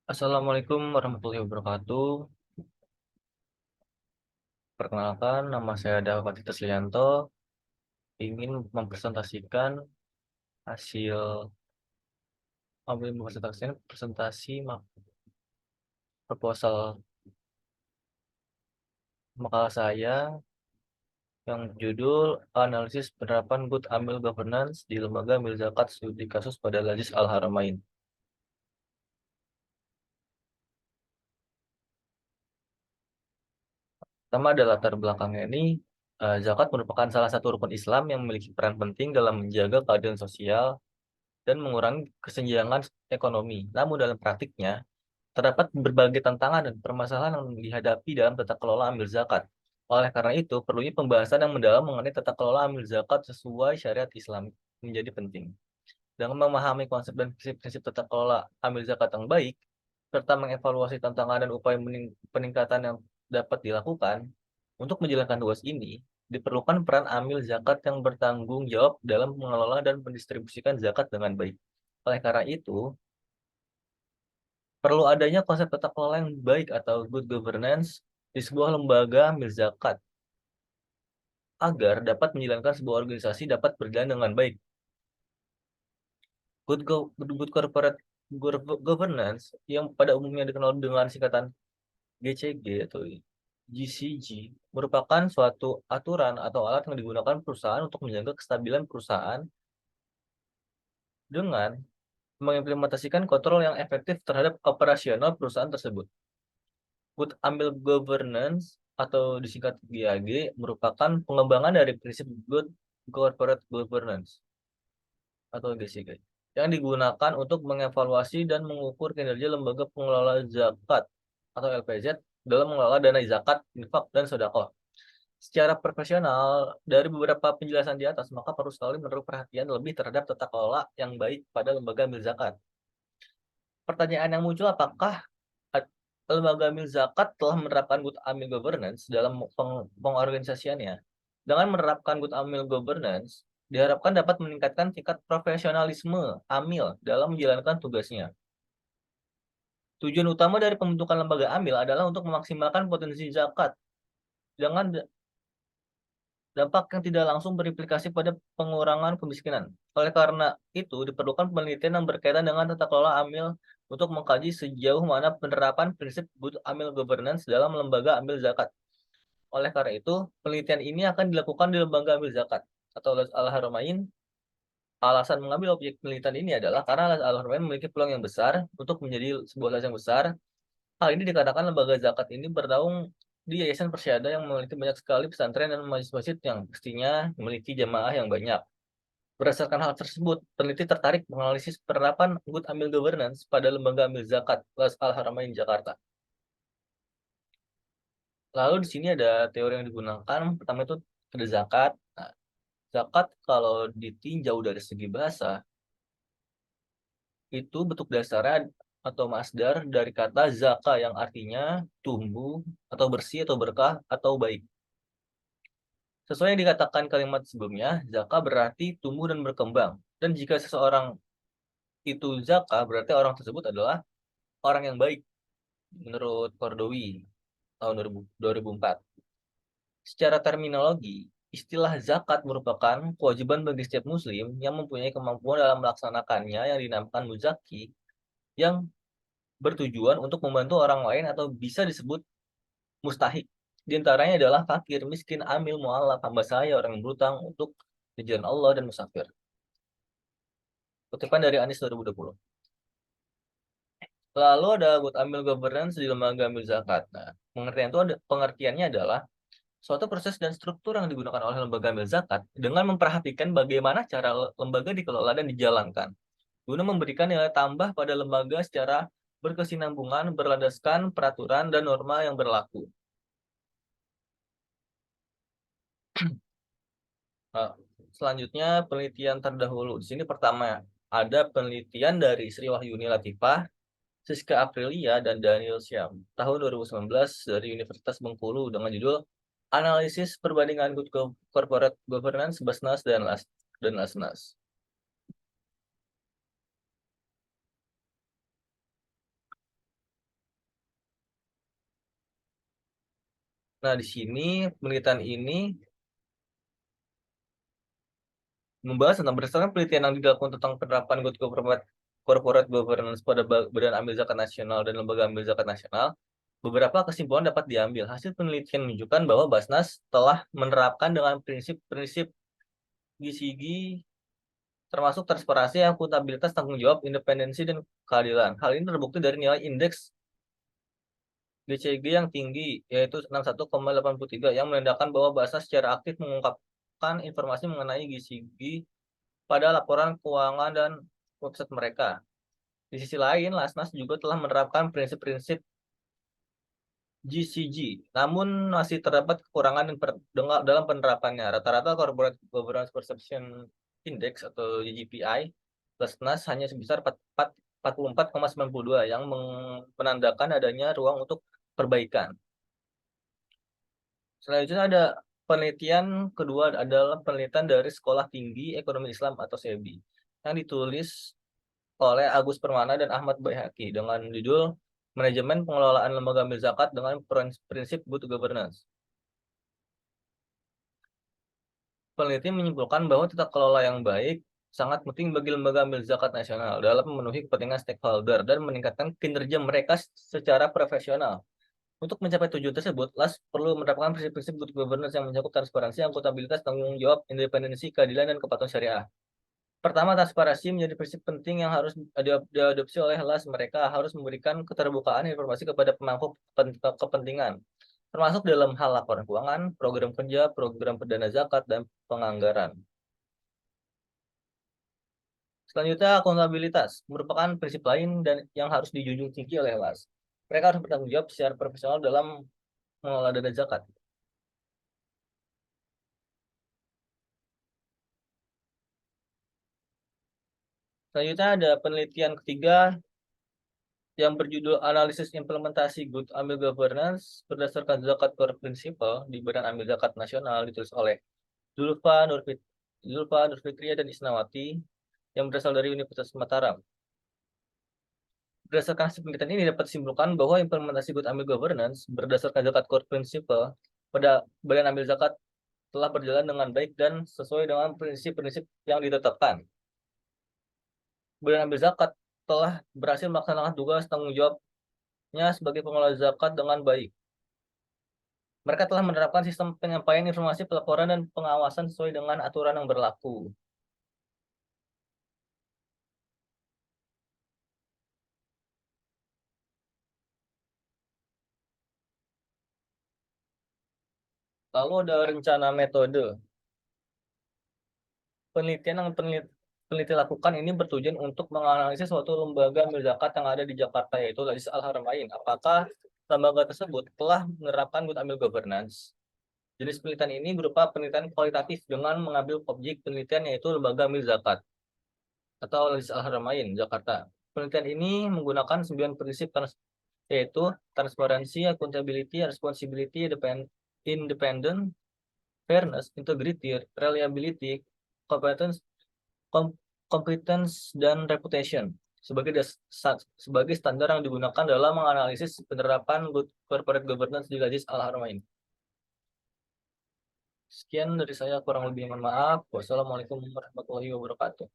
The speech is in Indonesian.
Assalamualaikum warahmatullahi wabarakatuh. Perkenalkan, nama saya Dapat Taslianto. Ingin mempresentasikan hasil presentasi proposal makalah saya yang judul Analisis Penerapan Good Amil Governance di Lembaga Amil Zakat Studi Kasus pada Lajis Al-Haramain. Pertama ada latar belakangnya ini, zakat merupakan salah satu rukun Islam yang memiliki peran penting dalam menjaga keadilan sosial dan mengurangi kesenjangan ekonomi. Namun dalam praktiknya, terdapat berbagai tantangan dan permasalahan yang dihadapi dalam tata kelola amil zakat. Oleh karena itu, perlunya pembahasan yang mendalam mengenai tata kelola amil zakat sesuai syariat Islam menjadi penting. Dengan memahami konsep dan prinsip-prinsip tata kelola amil zakat yang baik, serta mengevaluasi tantangan dan upaya peningkatan yang dapat dilakukan, untuk menjalankan tugas ini, diperlukan peran amil zakat yang bertanggung jawab dalam mengelola dan mendistribusikan zakat dengan baik. Oleh karena itu, perlu adanya konsep tata kelola yang baik atau good governance di sebuah lembaga amil zakat agar dapat menjalankan sebuah organisasi dapat berjalan dengan baik. Good corporate governance yang pada umumnya dikenal dengan singkatan GCG atau GCG merupakan suatu aturan atau alat yang digunakan perusahaan untuk menjaga kestabilan perusahaan dengan mengimplementasikan kontrol yang efektif terhadap operasional perusahaan tersebut. Good Amil Governance atau disingkat GAG merupakan pengembangan dari prinsip Good Corporate Governance atau GCG yang digunakan untuk mengevaluasi dan mengukur kinerja lembaga pengelola zakat atau LPZ dalam mengelola dana zakat, infak, dan sedekah. Secara profesional, dari beberapa penjelasan di atas, maka perlu sekali menaruh perhatian lebih terhadap tata kelola yang baik pada lembaga amil zakat. Pertanyaan yang muncul, apakah lembaga amil zakat telah menerapkan good amil governance dalam pengorganisasiannya? Dengan menerapkan good amil governance, diharapkan dapat meningkatkan tingkat profesionalisme amil dalam menjalankan tugasnya. Tujuan utama dari pembentukan lembaga amil adalah untuk memaksimalkan potensi zakat dengan dampak yang tidak langsung berimplikasi pada pengurangan kemiskinan. Oleh karena itu, diperlukan penelitian yang berkaitan dengan tata kelola amil untuk mengkaji sejauh mana penerapan prinsip good amil governance dalam lembaga amil zakat. Oleh karena itu, penelitian ini akan dilakukan di lembaga amil zakat atau Al-Haramain. Alasan mengambil objek penelitian ini adalah karena Al-Haramain memiliki peluang yang besar untuk menjadi sebuah ladang yang besar. Hal ini dikarenakan lembaga zakat ini bernaung di Yayasan Persyada yang memiliki banyak sekali pesantren dan masjid-masjid yang pastinya memiliki jamaah yang banyak. Berdasarkan hal tersebut, peneliti tertarik menganalisis penerapan Good Amil Governance pada lembaga amil zakat Al-Haramain Jakarta. Lalu di sini ada teori yang digunakan. Pertama itu ada zakat. Nah, zakat kalau ditinjau dari segi bahasa, itu bentuk dasarnya atau masdar dari kata zaka yang artinya tumbuh atau bersih atau berkah atau baik. Sesuai yang dikatakan kalimat sebelumnya, zaka berarti tumbuh dan berkembang. Dan jika seseorang itu zaka, berarti orang tersebut adalah orang yang baik menurut Kordowi tahun 2004. Secara terminologi, istilah zakat merupakan kewajiban bagi setiap muslim yang mempunyai kemampuan dalam melaksanakannya yang dinamakan muzaki yang bertujuan untuk membantu orang lain atau bisa disebut mustahik. Di antaranya adalah fakir, miskin, amil, mu'alaf, hamba saya, orang yang berutang untuk di jalan Allah dan musafir. Kutipan dari Anis 2020. Lalu ada good amil governance di lembaga amil zakat. Nah, pengertiannya adalah suatu proses dan struktur yang digunakan oleh lembaga amil zakat dengan memperhatikan bagaimana cara lembaga dikelola dan dijalankan guna memberikan nilai tambah pada lembaga secara berkesinambungan berlandaskan peraturan dan norma yang berlaku. Nah, selanjutnya penelitian terdahulu. Di sini pertama ada penelitian dari Sri Wahyuni Latifah, Siska Aprilia, dan Daniel Syam tahun 2019 dari Universitas Bengkulu dengan judul Analisis Perbandingan Good Corporate Governance Basnas dan Lasnas. Nah, di sini penelitian ini membahas tentang berdasarkan penelitian yang dilakukan tentang penerapan corporate governance pada Badan Amil Zakat Nasional dan Lembaga Amil Zakat Nasional, beberapa kesimpulan dapat diambil. Hasil penelitian menunjukkan bahwa Basnas telah menerapkan dengan prinsip-prinsip GCG termasuk transparansi, akuntabilitas, tanggung jawab, independensi, dan keadilan. Hal ini terbukti dari nilai indeks GCG yang tinggi, yaitu 61,83, yang menandakan bahwa Basnas secara aktif mengungkapkan informasi mengenai GCG pada laporan keuangan dan website mereka. Di sisi lain, Lasnas juga telah menerapkan prinsip-prinsip GCG, namun masih terdapat kekurangan dalam penerapannya. Rata-rata Corporate Governance Perception Index atau GGPI Lasnas hanya sebesar 44,92 yang menandakan adanya ruang untuk perbaikan. Selanjutnya ada penelitian kedua adalah penelitian dari Sekolah Tinggi Ekonomi Islam atau SEBI yang ditulis oleh Agus Permana dan Ahmad Baihaqi dengan judul Manajemen Pengelolaan Lembaga Amil Zakat dengan Prinsip Good Governance. Peneliti menyimpulkan bahwa tata kelola yang baik sangat penting bagi lembaga amil zakat nasional dalam memenuhi kepentingan stakeholder dan meningkatkan kinerja mereka secara profesional. Untuk mencapai tujuan tersebut, LAS perlu menerapkan prinsip-prinsip good governance yang mencakup transparansi, akuntabilitas, tanggung jawab, independensi, keadilan, dan kepatuhan syariah. Pertama, transparansi menjadi prinsip penting yang harus diadopsi oleh LAS. Mereka harus memberikan keterbukaan informasi kepada pemangku kepentingan, termasuk dalam hal laporan keuangan, program kerja, program perdana zakat, dan penganggaran. Selanjutnya, akuntabilitas merupakan prinsip lain dan yang harus dijunjung tinggi oleh LAS. Mereka harus bertanggung jawab secara profesional dalam mengelola dana zakat. Selanjutnya ada penelitian ketiga yang berjudul Analisis Implementasi Good Amil Governance berdasarkan Zakat Core Principle di Badan Amil Zakat Nasional, ditulis oleh Zulfa Nurfitria dan Isnawati yang berasal dari Universitas Mataram. Berdasarkan hasil penelitian ini dapat disimpulkan bahwa implementasi Good Amil Governance berdasarkan Zakat Core Principle pada Badan Amil Zakat telah berjalan dengan baik dan sesuai dengan prinsip-prinsip yang ditetapkan. Badan Amil Zakat telah berhasil melaksanakan tugas tanggung jawabnya sebagai pengelola zakat dengan baik. Mereka telah menerapkan sistem penyampaian informasi, pelaporan, dan pengawasan sesuai dengan aturan yang berlaku. Lalu ada rencana metode. Penelitian yang peneliti lakukan ini bertujuan untuk menganalisis suatu lembaga amil zakat yang ada di Jakarta, yaitu Lajis Al-Haramain. Apakah lembaga tersebut telah menerapkan Good Amil Governance? Jenis penelitian ini berupa penelitian kualitatif dengan mengambil objek penelitian yaitu lembaga amil zakat atau Lajis Al-Haramain, Jakarta. Penelitian ini menggunakan 9 prinsip yaitu transparansi, accountability, responsibility, independent, fairness, integrity, reliability, competence, competence, dan reputation sebagai standar yang digunakan dalam menganalisis penerapan good corporate governance di Lajis Al-Haramain. Sekian dari saya, kurang lebih mohon maaf. Wassalamualaikum warahmatullahi wabarakatuh.